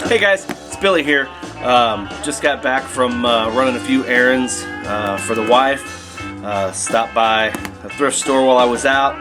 Hey guys, it's Billy here. Just got back from running a few errands for the wife. Stopped by a thrift store while I was out.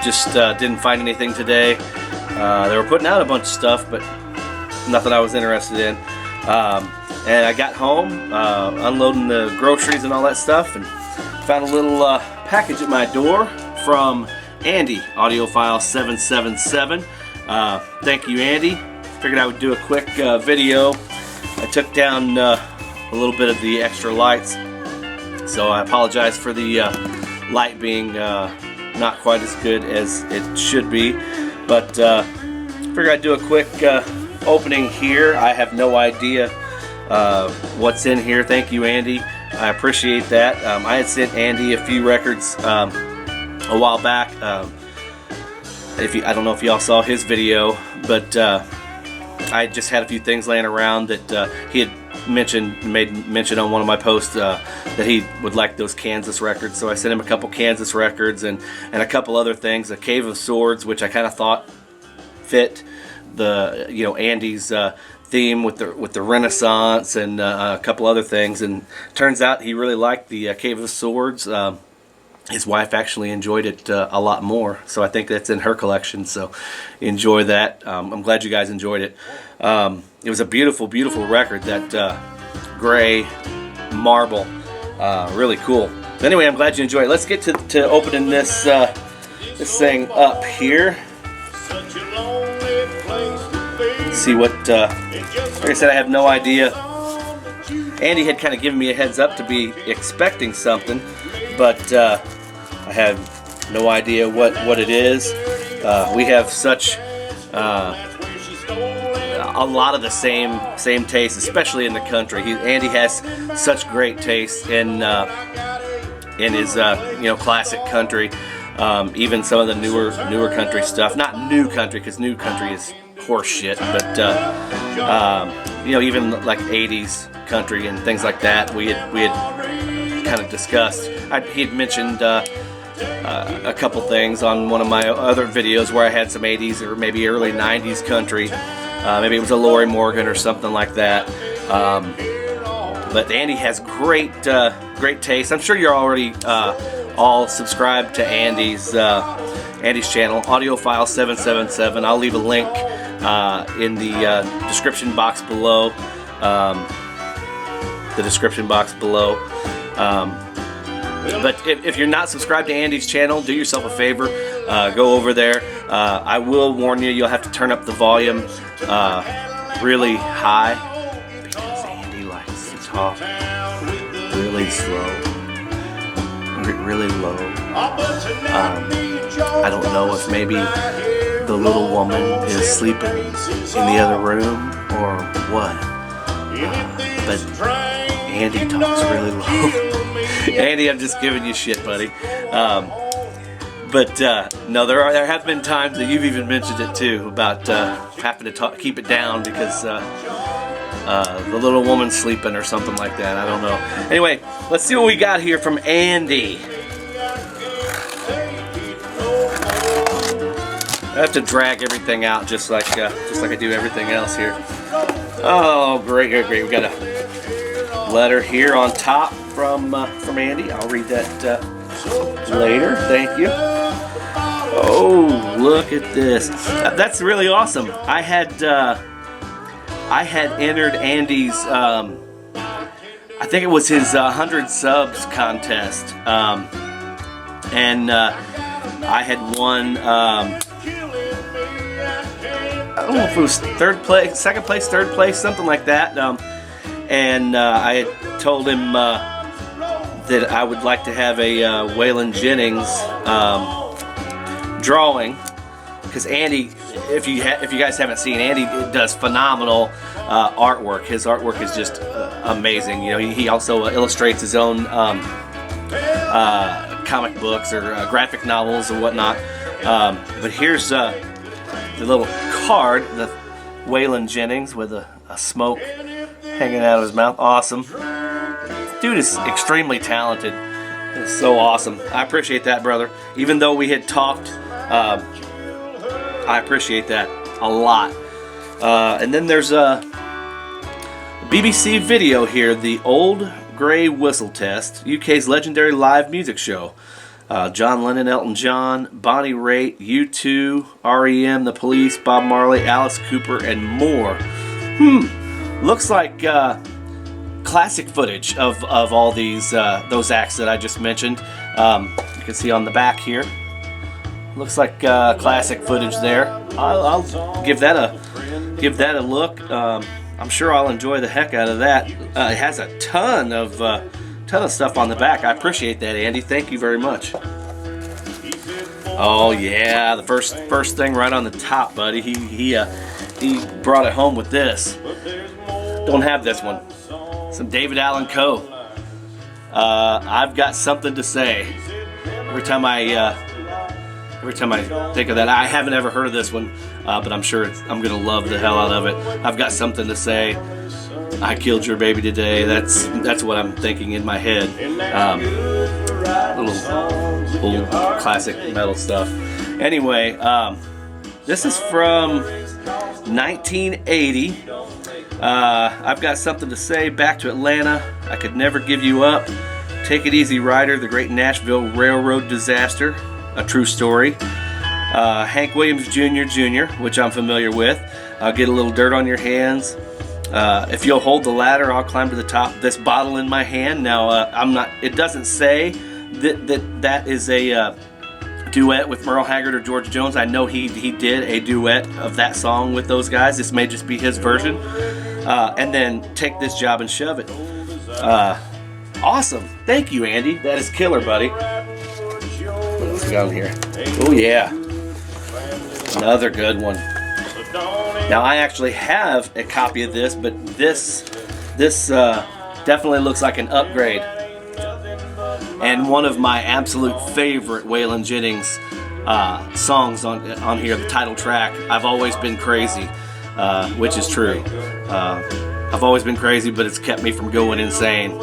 Just didn't find anything today. They were putting out a bunch of stuff, but nothing I was interested in. And I got home, unloading the groceries and all that stuff, and found a little package at my door from Andy, Audiophile777. Thank you, Andy. Figured I would do a quick video. I took down a little bit of the extra lights, so I apologize for the light being not quite as good as it should be, but figured I'd do a quick opening here. I have no idea what's in here. Thank you, Andy. I appreciate that. I had sent Andy a few records a while back. I don't know if y'all saw his video, but I just had a few things laying around that he had made mention on one of my posts that he would like those Kansas records. So I sent him a couple Kansas records and a couple other things. A Cave of Swords, which I kind of thought fit the Andy's theme with the Renaissance, and a couple other things. And turns out he really liked the Cave of Swords. His wife actually enjoyed it a lot more, so I think that's in her collection, so enjoy that. I'm glad you guys enjoyed it. It was a beautiful, beautiful record, that gray marble, really cool. But anyway, I'm glad you enjoyed it. Let's get to opening this thing up here. See what, like I said, I have no idea. Andy had kind of given me a heads up to be expecting something, but I have no idea what it is. We have such a lot of the same taste, especially in the country. Andy has such great taste in his classic country, even some of the newer country stuff. Not new country, because new country is horse shit, but even like 80s country and things like that. We had kind of discussed. He'd mentioned a couple things on one of my other videos where I had some 80s or maybe early 90s country. Maybe it was a Lori Morgan or something like that. But Andy has great taste. I'm sure you're already all subscribed to Andy's channel, Audiophile777. I'll leave a link in the description box below. But if you're not subscribed to Andy's channel, do yourself a favor, go over there. I will warn you, you'll have to turn up the volume really high, because Andy likes to talk really slow, really low. I don't know if maybe the little woman is sleeping in the other room or what, but Andy talks really low. Andy, I'm just giving you shit, buddy. But no, there have been times that you've even mentioned it too, about having to keep it down because the little woman's sleeping or something like that. I don't know. Anyway, let's see what we got here from Andy. I have to drag everything out just like I do everything else here. Oh, great. We got a letter here on top from Andy. I'll read that later. Thank you. Oh, look at this. That's really awesome. I had entered Andy's I think it was his 100 subs contest, and I had won. I don't know if it was third place, second place, third place, something like that. And I had told him that I would like to have a Waylon Jennings drawing, because Andy, if you guys haven't seen, Andy does phenomenal artwork. His artwork is just amazing. He also illustrates his own comic books or graphic novels and whatnot. But here's the little card, the Waylon Jennings with a smoke hanging out of his mouth. Awesome. Dude is extremely talented. It's so awesome. I appreciate that, brother. Even though we had talked, I appreciate that. a lot. And then there's a BBC video here, the Old Grey Whistle Test, UK's legendary live music show. John Lennon, Elton John, Bonnie Raitt, U2, REM, The Police, Bob Marley, Alice Cooper, and more. Looks like classic footage of all these those acts that I just mentioned. You can see on the back here. Looks like classic footage there. I'll give that a look. I'm sure I'll enjoy the heck out of that. It has a ton of stuff on the back. I appreciate that, Andy. Thank you very much. Oh yeah, the first thing right on the top, buddy. He brought it home with this. Don't have this one. Some David Allan Coe. I've got something to say. Every time I think of that, I haven't ever heard of this one, but I'm sure I'm gonna love the hell out of it. I've got something to say. I killed your baby today. That's what I'm thinking in my head. Little old classic metal stuff. Anyway, this is from 1980. I've got something to say. Back to Atlanta. I could never give you up. Take it easy, Rider. The Great Nashville Railroad Disaster. A true story. Hank Williams Jr., which I'm familiar with. Get a little dirt on your hands. If you'll hold the ladder, I'll climb to the top. This bottle in my hand. Now, I'm not. It doesn't say that is a duet with Merle Haggard or George Jones. I know he did a duet of that song with those guys. This may just be his version. And then Take This Job and Shove It. Awesome. Thank you, Andy. That is killer, buddy. What else we got on here? Oh yeah, another good one. Now I actually have a copy of this, but this definitely looks like an upgrade. And one of my absolute favorite Waylon Jennings songs on here, the title track, I've Always Been Crazy, which is true. I've always been crazy, but it's kept me from going insane.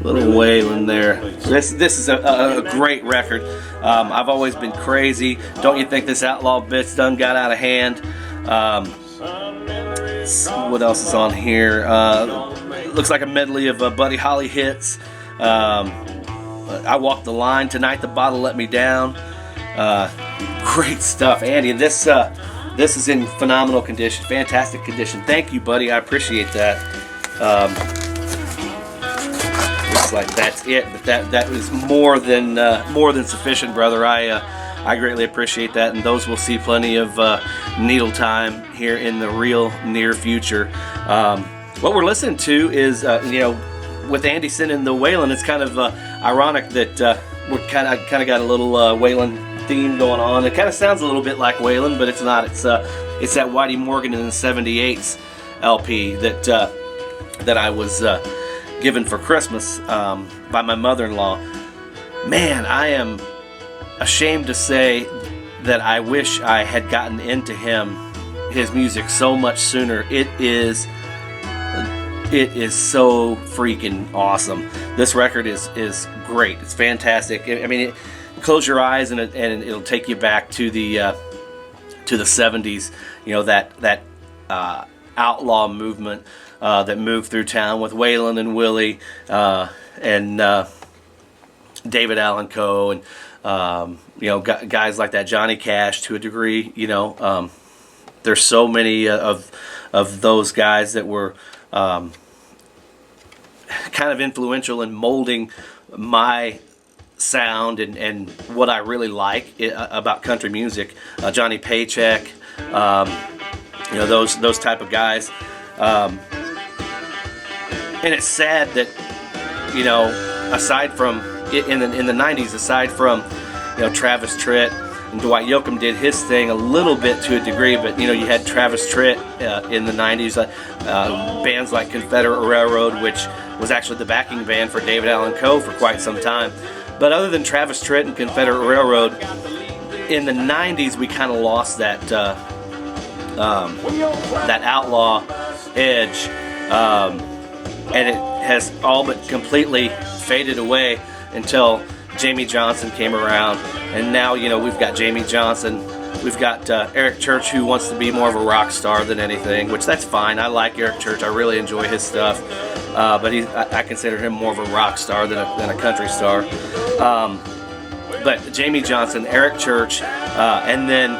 Little Waylon there. This is a great record. I've Always Been Crazy. Don't you think this outlaw bitch done got out of hand? What else is on here? Looks like a medley of Buddy Holly hits. I Walked the Line, Tonight the Bottle Let Me Down. Great stuff, Andy. This is in phenomenal condition, fantastic condition. Thank you, buddy. I appreciate that. Looks like that's it, but that was more than sufficient, brother. I greatly appreciate that, and those will see plenty of needle time here in the real near future. What we're listening to is, with Andy sending the Waylon, it's kind of ironic that we're kind of got a little Waylon theme going on. It kind of sounds a little bit like Waylon, but it's not. It's that Whitey Morgan in the 78's LP that I was given for Christmas by my mother-in-law. Man, I am ashamed to say that I wish I had gotten into his music so much sooner. It is so freaking awesome. This record is great. It's fantastic. I mean, close your eyes and it'll take you back to the 70s. That outlaw movement that moved through town with Waylon and Willie and David Allan Coe and guys like that, Johnny Cash to a degree. There's so many of those guys that were kind of influential in molding my sound and what I really like about country music. Johnny Paycheck, those type of guys. And it's sad that, aside from in the 90s, aside from Travis Tritt and Dwight Yoakam did his thing a little bit to a degree, but you had Travis Tritt in the 90s, bands like Confederate Railroad, which was actually the backing band for David Allan Coe for quite some time. But other than Travis Tritt and Confederate Railroad, in the 90s we kind of lost that outlaw edge, and it has all but completely faded away until Jamie Johnson came around. And now we've got Jamie Johnson We've got Eric Church, who wants to be more of a rock star than anything, which that's fine. I like Eric Church. I really enjoy his stuff. But I consider him more of a rock star than a country star. But Jamie Johnson, Eric Church, and then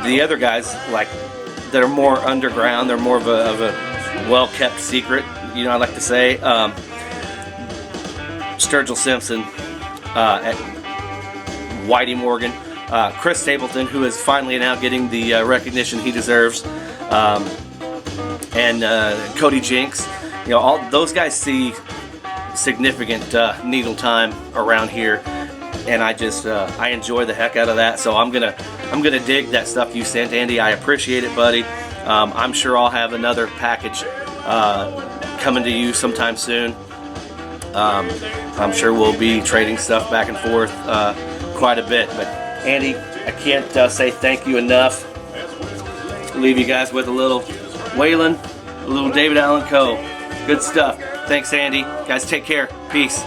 the other guys like that are more underground. They're more of a well-kept secret. You know, I like to say Sturgill Simpson, Whitey Morgan, Chris Stapleton, who is finally now getting the recognition he deserves, and Cody Jinks. You know, all those guys see significant needle time around here, and I enjoy the heck out of that. So I'm gonna dig that stuff you sent, Andy. I appreciate it, buddy. I'm sure I'll have another package coming to you sometime soon. I'm sure we'll be trading stuff back and forth quite a bit. But Andy, I can't say thank you enough. Leave you guys with a little Waylon, a little David Allan Coe. Good stuff. Thanks, Andy. Guys, take care. Peace.